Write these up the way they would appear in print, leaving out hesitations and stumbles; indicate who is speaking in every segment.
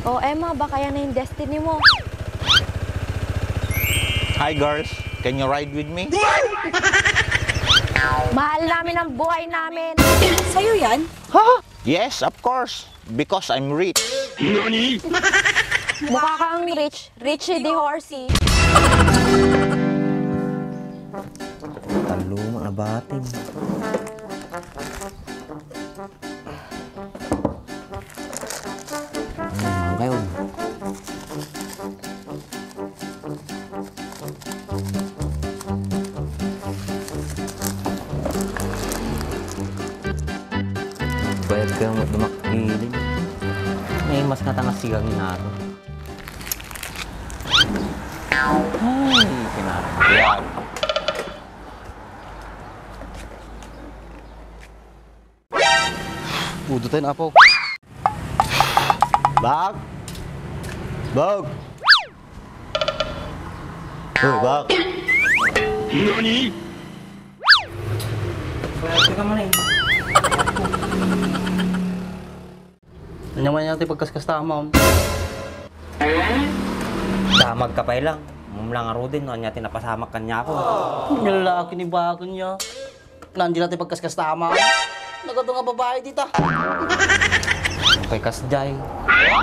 Speaker 1: Oh, Emma, baka yan na yung destiny mo.
Speaker 2: Hi girls, can you ride with me?
Speaker 1: Mahal namin ang buhay namin.
Speaker 3: Sa'yo yan?
Speaker 2: Huh? Yes, of course. Because I'm rich.
Speaker 1: Mukha kang rich. Richie the horsey.
Speaker 4: Taluma na batin. Kayo. Bayad kayo dumakilin. May mas natangas sigang nato. Ay, pinaragyan.
Speaker 5: Udutin apo. Bak! Bak! Hoy, Bak!
Speaker 2: Nani?
Speaker 4: Bayad ka man eh.
Speaker 5: Ano naman natin pagkaskasta, ma'am?
Speaker 4: Damag ka pa lang. Mumlang aro din, no? Anya tinapasamak kanya ako.
Speaker 5: Yung lalaki ni Bak niya. Nandiyan natin pagkaskasta, ma'am. Nagado nga babae dito.
Speaker 4: Kay Kasjay.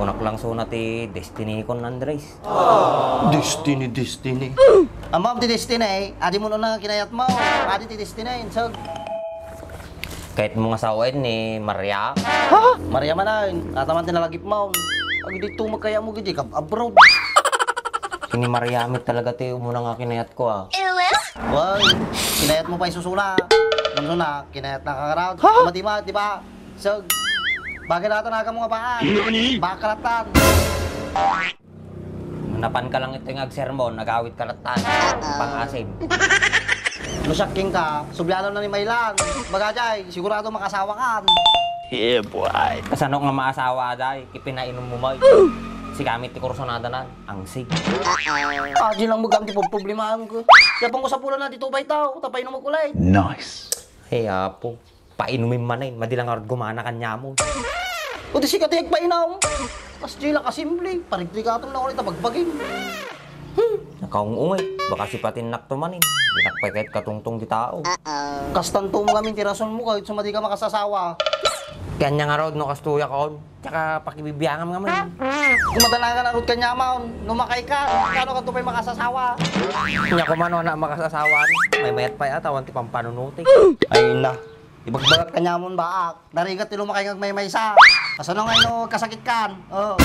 Speaker 4: Kunak lang so na ti Destiny kon Andres.
Speaker 5: Destiny. Ma'am, ti Destiny. Adi mo na kinayat mo. Adi ti Destiny. So,
Speaker 4: Kahit mga sawain ni Maria.
Speaker 5: Maria manan. Ataman tinalagip mo. Agi dito magkaya mo gidi abroad.
Speaker 4: Kini Mariamit talaga ti umuna nga kinayat ko ah.
Speaker 5: Wag, kinayat mo pa isusuna. Ano na, kinayat na kakarad. Matima, di ba? So, bakit natanaga mo nga baan? Bakaratan.
Speaker 4: Napan ka lang ito yung agsermon, nagawit kalatan. Pang-asim.
Speaker 5: Lusyaking ka, subyano na ni Maylan. Bagajay, sigurado makasawa ka.
Speaker 2: Yeah, boy.
Speaker 4: Kasano nga maasawa day, ipinainom mo may. Si kamit ti kursonada na, ang sig.
Speaker 5: Di lang magamit po problemahan ko. Yapang ko sa pula na dito bay tao, tapay nung magkulay.
Speaker 2: Nice.
Speaker 4: Hey apo, painumin man eh, madilang arad gumana kanya mo.
Speaker 5: O di sikat yung painaw. As di lang kasimple, parigdigatong na ulit bagbagin.
Speaker 4: Nakaungungay, baka si patinak to manin. Dinakpay kahit katungtong di tao.
Speaker 5: Kastanto mo kami tirason mo kahit sumadi ka makasasawa.
Speaker 4: Kaya niya nga rod no kastuya kaon, tsaka pakibibiyangan nga man.
Speaker 5: Kung madala ka na rod kanya maon, numakay ka, kano ka tupay makasasawa.
Speaker 4: Kanya ko man na makasasawan, may mayat pa yata, wanti pang panunuti.
Speaker 5: Ay na, ibagbagat kanya mo baak. Narigat ti lumakay kag may sa. Kasano nga no kasakit kan. Oh,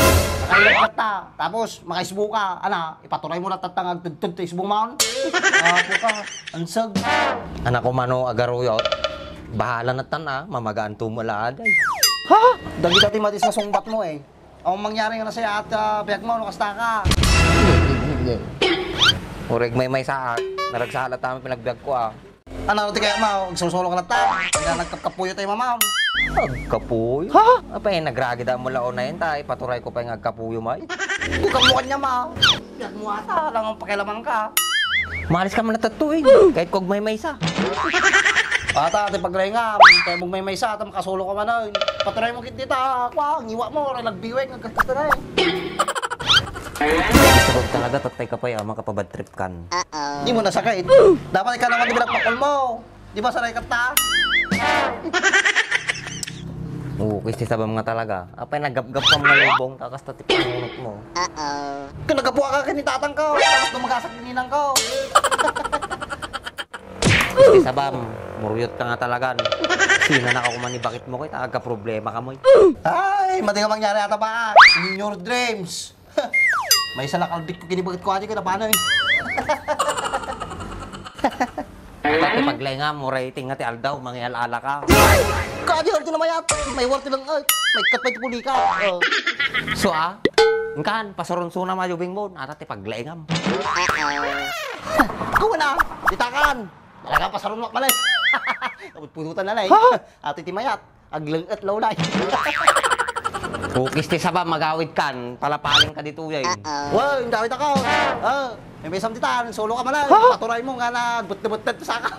Speaker 5: nakailat ta. Tapos makaisbo ka, ana, ipatuloy mo na tatangag tudtud ti isbong maon. Apo ka, ansag.
Speaker 4: Anak ko mano agaruyot, bahala na tan mamagaan tumula aday.
Speaker 5: Ha? Dagi dati matis na sungbat mo eh. Ang mangyari nga na sa'yo at biyak mo, nakasta ka.
Speaker 4: Ureg may saat, naragsala tami pinagbiag ko ah.
Speaker 5: Ano natin kaya mo, agsusulo ka na ta. Kaya nagkapkapuyo tayo mamaon.
Speaker 4: Agkapuyo? Ha? Apa yung nagragida mo laon na yun tay, paturay ko pa yung agkapuyo may.
Speaker 5: Bukang mo kanya ma. Biyak mo ata, lang ang pakialaman ka.
Speaker 4: Malis ka man natatuin, kahit kog may sa.
Speaker 5: Ata, ati paglengam, kaya mong may sa, ata makasulo ka man na. Patuloy mo kit dito, kwa, ngiwa mo, nagbiwek, nagkakataray.
Speaker 4: Gusto ko talaga, tatay ka pa yung makapabad trip kan.
Speaker 5: Di mo nasakit. Dapat ikaw naman dibilak pakul mo. Di ba sanay ka ta?
Speaker 4: Oo, kasi sabam nga talaga. Apay nagap-gap pa mga lubong, takas tati pangunot mo.
Speaker 5: Kung nagkapuha ka kinitatang ko, tapos dumagasak dininang ko.
Speaker 4: Kasi sabam, muruyot ka nga talaga. Sina na ka kumani, bakit mo kayo? Taga problema ka mo.
Speaker 5: Ay, mati nga mangyari ata ba? In your dreams. May isa lang kalbit ko kinibagit ko aja ka na paano eh.
Speaker 4: At paglenga mo, rating nga ti aldaw, mangyalala ka.
Speaker 5: Kaya lang tinamayat. May warti lang ay. May katpay tipuli ka.
Speaker 4: So ingkan, pasurunso na majubing mo, at ti paglengam.
Speaker 5: Kuha na, ditakan. Talaga pasarun mo pala eh. Kapag punutan na na eh. Ati timayat, aglang at low na eh.
Speaker 4: Kukis ti sabam, magawid kan, palapaling ka dito yay.
Speaker 5: Wow, yung dawit ako. May isang titan, solo ka malang. Paturay mo nga na, but-but-but sa ka.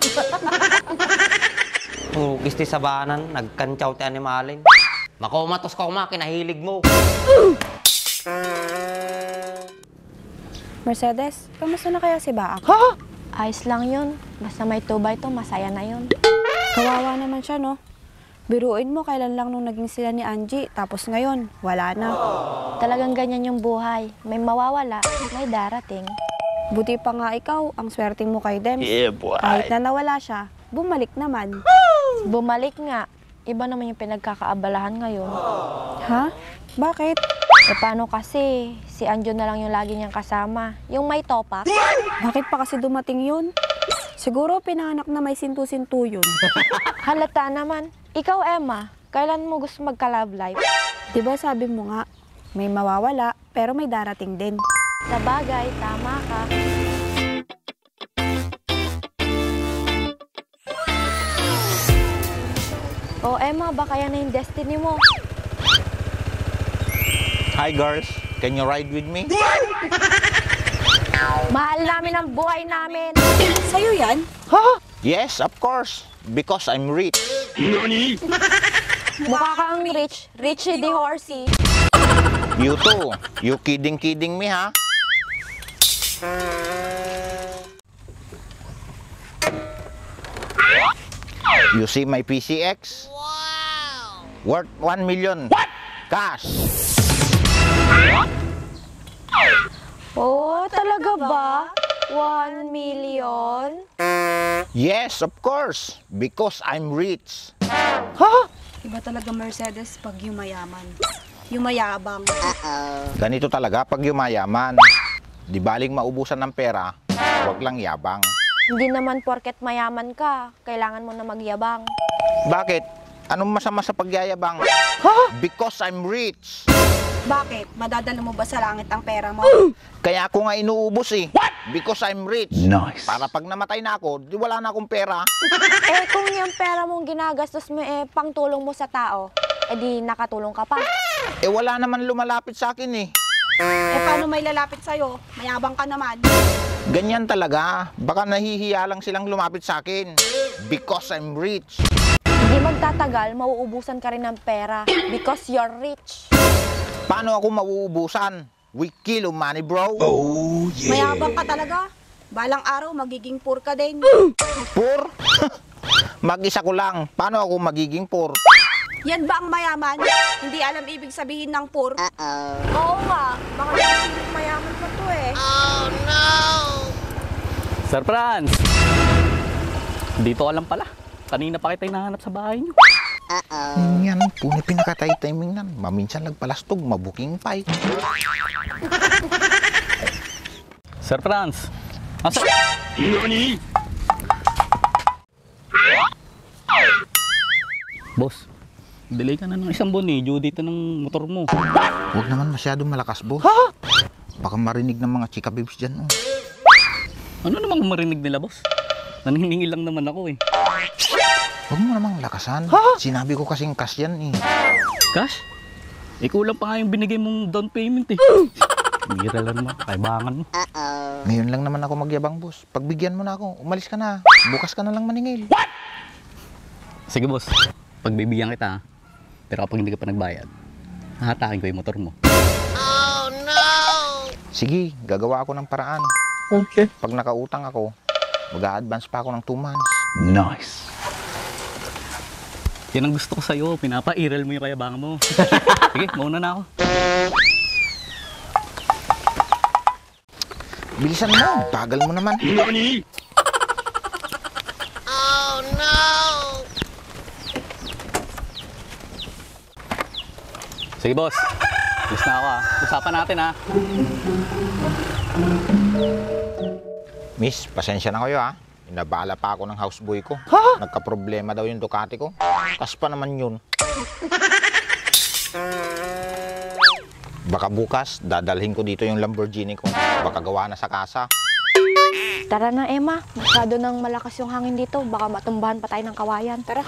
Speaker 4: Kukis ti sabanan, nagkantsaw ti animalin. Makumatos ka kinahilig mo.
Speaker 3: Mercedes, kamusta na kaya si Baak?
Speaker 1: Ayos lang yun. Basta may 2x2, masaya na yun.
Speaker 3: Kawawa naman siya, no? Biruin mo, kailan lang nung naging sila ni Angie, tapos ngayon, wala na.
Speaker 1: Talagang ganyan yung buhay. May mawawala, may darating.
Speaker 3: Buti pa nga ikaw, ang swerte mo kay Dems.
Speaker 2: Yeah, boy.
Speaker 3: Kahit na nawala siya, bumalik naman.
Speaker 1: Bumalik nga. Iba naman yung pinagkakaabalahan ngayon.
Speaker 3: Ha? Bakit?
Speaker 1: E paano kasi? Si Anjo na lang yung lagi niyang kasama. Yung may topak.
Speaker 3: Bakit pa kasi dumating yun? Siguro pinanganak na may sintu-sintu yun.
Speaker 1: Halata naman. Ikaw, Emma, kailan mo gusto magka-love life?
Speaker 3: Diba sabi mo nga, may mawawala, pero may darating din.
Speaker 1: Sa bagay, tama ka. Oh, Emma, baka yan na yung destiny mo.
Speaker 2: Hi girls, can you ride with me?
Speaker 1: Mahal namin ang buhay namin.
Speaker 3: Sa'yo yan?
Speaker 2: Yes, of course. Because I'm rich.
Speaker 1: Mukha kang rich. Richie the horsey.
Speaker 2: You too. You kidding me, ha? You see my PCX? Wow! Worth 1 million. What? Cash.
Speaker 1: Oh, talaga ba? 1 million?
Speaker 2: Yes, of course. Because I'm rich.
Speaker 3: Iba talaga Mercedes pag yumayaman. Yumayabang.
Speaker 2: Ganito talaga pag yumayaman. Di baling maubusan ng pera, wag lang yabang.
Speaker 1: Hindi naman porket mayaman ka, kailangan mo na magyabang.
Speaker 2: Bakit? Anong masama sa pagyayabang? Because I'm rich.
Speaker 3: Bakit? Madadala mo ba sa langit ang pera mo?
Speaker 2: Kaya ako nga inuubos eh. Because I'm rich. Nice. Para pag namatay na ako, di wala na akong pera.
Speaker 1: Eh kung yung pera mong ginagastos mo pangtulong mo sa tao, di nakatulong ka pa.
Speaker 2: Eh wala naman lumalapit sa akin eh.
Speaker 3: Eh paano may lalapit sa'yo? Mayabang ka naman.
Speaker 2: Ganyan talaga. Baka nahihiya lang silang lumapit sa akin. Because I'm rich.
Speaker 1: Hindi magtatagal, mauubusan ka rin ng pera because you're rich.
Speaker 2: Paano ako mauubusan? We kill money, bro.
Speaker 3: Mayabang ka talaga. Balang araw, magiging poor ka din.
Speaker 2: Poor? Mag-isa ko lang. Paano ako magiging poor?
Speaker 3: Yan ba ang mayaman? Hindi alam ibig sabihin ng poor?
Speaker 1: Oo nga, baka naman mayaman pa to eh.
Speaker 6: Sir Franz! Dito ka lang pala. Kanina pa kita hinahanap sa bahay niyo.
Speaker 2: Yan, puni pinakatay timing nan. Maminsan nagpalastog, mabuking pay.
Speaker 6: Sir Franz! Asa? Boss, delay ka na ng isang buwan eh. Due date ng motor mo.
Speaker 2: Huwag naman masyadong malakas, boss. Baka marinig ng mga chika babes dyan. Oh.
Speaker 6: Ano namang marinig nila, boss? Naniningil lang naman ako eh.
Speaker 2: Huwag mo namang lakasan. Sinabi ko kasing cash yan eh.
Speaker 6: Cash? Eh kulang pa nga yung binigay mong down payment eh. Bira lang naman, kaibangan mo.
Speaker 2: Ngayon lang naman ako magyabang, boss. Pagbigyan mo na ako, umalis ka na. Bukas ka na lang maningil.
Speaker 6: Sige boss, pagbibigyan kita ha. Pero kapag hindi ka pa nagbayad, hahatakin ko yung motor mo.
Speaker 2: Sige, gagawa ako ng paraan.
Speaker 6: Okay.
Speaker 2: Pag nakautang ako, mag-a-advance pa ako ng 2 months.
Speaker 6: Nice. Yan ang gusto ko sa'yo, pinapa-iral mo yung kayabangan mo. Sige, mauna na ako.
Speaker 2: Bilisan mo, bagal mo naman.
Speaker 6: Sige boss, alis na ako ha. Usapan natin ha.
Speaker 2: Miss, pasensya na kayo ha. Inabala pa ako ng houseboy ko. Nagka-problema daw yung Ducati ko. Kas pa naman yun. Baka bukas, dadalhin ko dito yung Lamborghini ko. Baka gawa na sa kasa.
Speaker 1: Tara na, Emma. Masyado nang malakas yung hangin dito. Baka matumbahan pa tayo ng kawayan. Tara.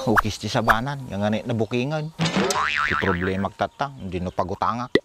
Speaker 2: Ukis di sabanan, yung nga na bukingan. Di problema tatang, hindi no pagutangak.